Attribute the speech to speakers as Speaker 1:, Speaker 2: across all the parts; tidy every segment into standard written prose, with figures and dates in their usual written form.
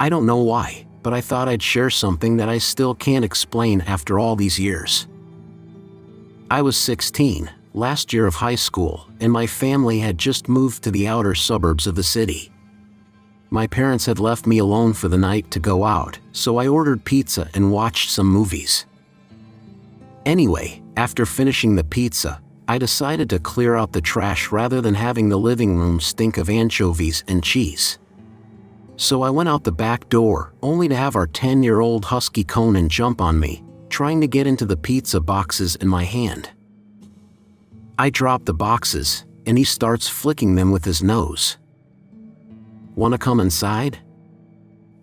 Speaker 1: I don't know why, but I thought I'd share something that I still can't explain after all these years. I was 16, last year of high school, and my family had just moved to the outer suburbs of the city. My parents had left me alone for the night to go out, so I ordered pizza and watched some movies. Anyway, after finishing the pizza, I decided to clear out the trash rather than having the living room stink of anchovies and cheese. So I went out the back door, only to have our 10-year-old husky Conan jump on me, trying to get into the pizza boxes in my hand. I drop the boxes, and he starts flicking them with his nose. "Wanna come inside?"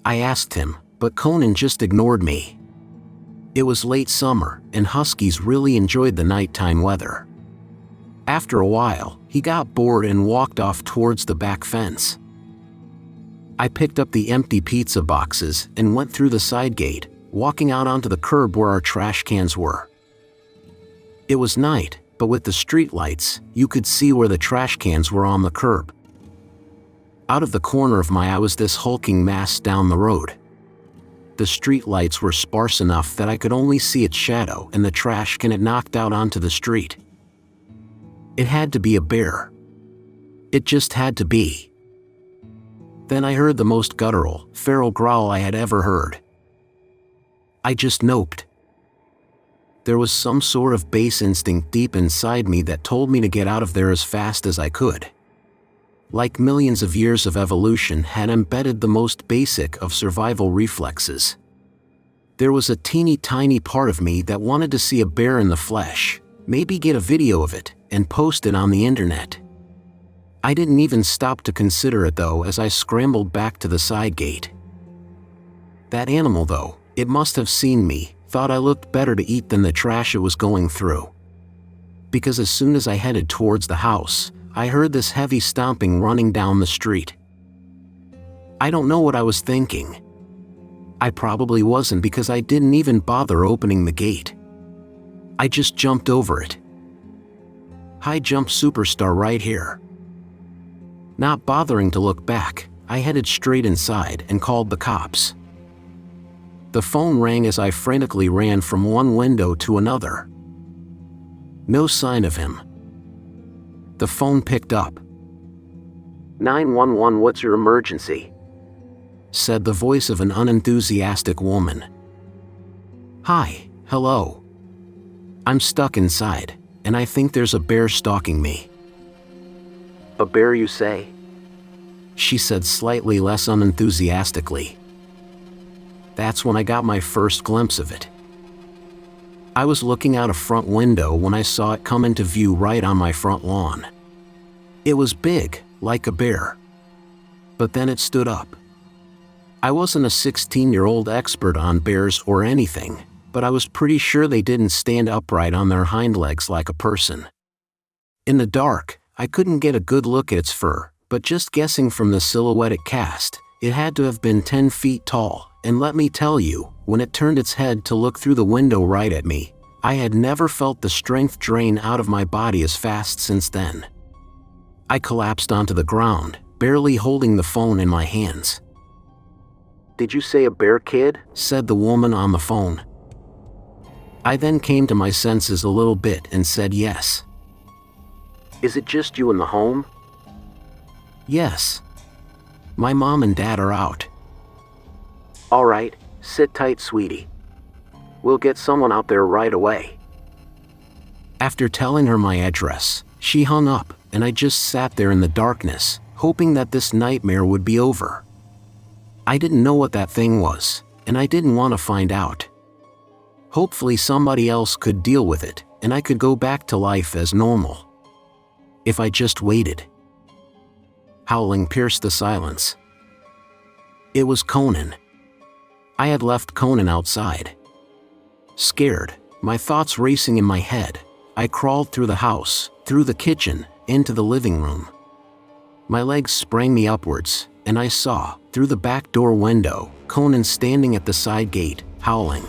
Speaker 1: I asked him, but Conan just ignored me. It was late summer, and huskies really enjoyed the nighttime weather. After a while, he got bored and walked off towards the back fence. I picked up the empty pizza boxes and went through the side gate, walking out onto the curb where our trash cans were. It was night, but with the street lights, you could see where the trash cans were on the curb. Out of the corner of my eye was this hulking mass down the road. The street lights were sparse enough that I could only see its shadow and the trash can it knocked out onto the street. It had to be a bear. It just had to be. Then I heard the most guttural, feral growl I had ever heard. I just noped. There was some sort of base instinct deep inside me that told me to get out of there as fast as I could. Like millions of years of evolution had embedded the most basic of survival reflexes. There was a teeny tiny part of me that wanted to see a bear in the flesh, maybe get a video of it, and post it on the internet. I didn't even stop to consider it though as I scrambled back to the side gate. That animal though, it must have seen me, thought I looked better to eat than the trash it was going through. Because as soon as I headed towards the house, I heard this heavy stomping running down the street. I don't know what I was thinking. I probably wasn't because I didn't even bother opening the gate. I just jumped over it. High jump superstar right here. Not bothering to look back, I headed straight inside and called the cops. The phone rang as I frantically ran from one window to another. No sign of him. The phone picked up. "911, what's your emergency?" said the voice of an unenthusiastic woman. "Hi, hello. I'm stuck inside, and I think there's a bear stalking me." "A bear, you say?" she said slightly less unenthusiastically. That's when I got my first glimpse of it. I was looking out a front window when I saw it come into view right on my front lawn. It was big, like a bear. But then it stood up. I wasn't a 16-year-old expert on bears or anything, but I was pretty sure they didn't stand upright on their hind legs like a person. In the dark, I couldn't get a good look at its fur, but just guessing from the silhouette it cast, it had to have been 10 feet tall. And let me tell you, when it turned its head to look through the window right at me, I had never felt the strength drain out of my body as fast since then. I collapsed onto the ground, barely holding the phone in my hands. "Did you say a bear, kid?" said the woman on the phone. I then came to my senses a little bit and said yes. "Is it just you in the home?" "Yes. My mom and dad are out." "All right, sit tight, sweetie. We'll get someone out there right away." After telling her my address, she hung up, and I just sat there in the darkness, hoping that this nightmare would be over. I didn't know what that thing was, and I didn't want to find out. Hopefully somebody else could deal with it, and I could go back to life as normal. If I just waited. Howling pierced the silence. It was Conan. I had left Conan outside. Scared, my thoughts racing in my head, I crawled through the house, through the kitchen, into the living room. My legs sprang me upwards, and I saw, through the back door window, Conan standing at the side gate, howling.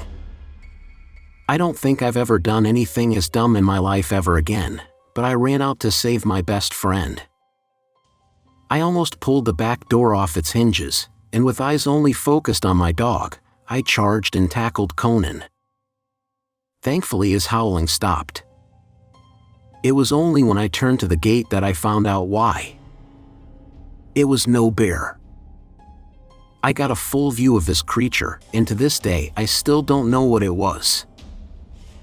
Speaker 1: I don't think I've ever done anything as dumb in my life ever again, but I ran out to save my best friend. I almost pulled the back door off its hinges, and with eyes only focused on my dog, I charged and tackled Conan. Thankfully, his howling stopped. It was only when I turned to the gate that I found out why. It was no bear. I got a full view of this creature, and to this day I still don't know what it was.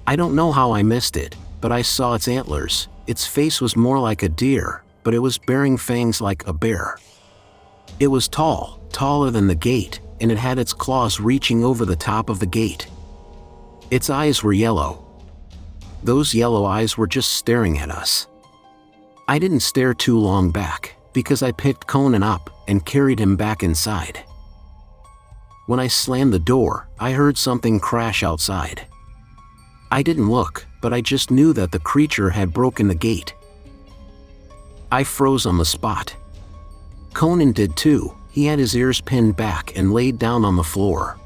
Speaker 1: I don't know how I missed it, but I saw its antlers. Its face was more like a deer, but it was bearing fangs like a bear. It was tall, taller than the gate, and it had its claws reaching over the top of the gate. Its eyes were yellow. Those yellow eyes were just staring at us. I didn't stare too long back, because I picked Conan up and carried him back inside. When I slammed the door, I heard something crash outside. I didn't look, but I just knew that the creature had broken the gate. I froze on the spot. Conan did too. He had his ears pinned back and laid down on the floor.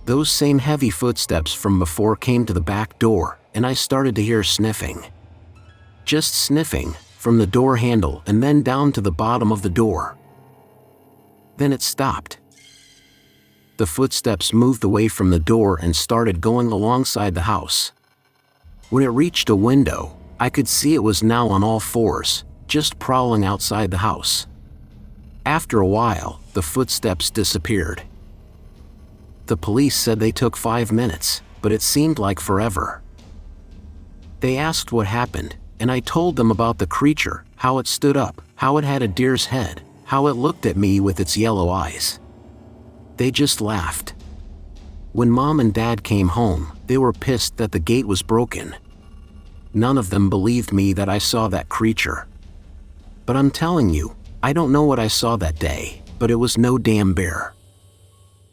Speaker 1: Those same heavy footsteps from before came to the back door, and I started to hear sniffing. Just sniffing, from the door handle and then down to the bottom of the door. Then it stopped. The footsteps moved away from the door and started going alongside the house. When it reached a window, I could see it was now on all fours, just prowling outside the house. After a while, the footsteps disappeared. The police said they took 5 minutes, but it seemed like forever. They asked what happened, and I told them about the creature, how it stood up, how it had a deer's head, how it looked at me with its yellow eyes. They just laughed. When Mom and Dad came home, they were pissed that the gate was broken. None of them believed me that I saw that creature. But I'm telling you, I don't know what I saw that day, but it was no damn bear.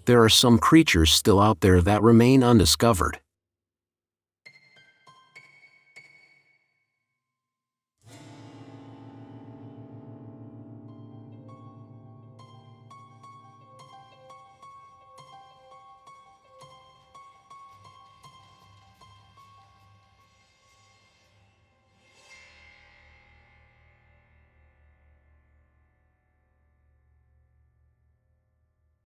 Speaker 1: There are some creatures still out there that remain undiscovered.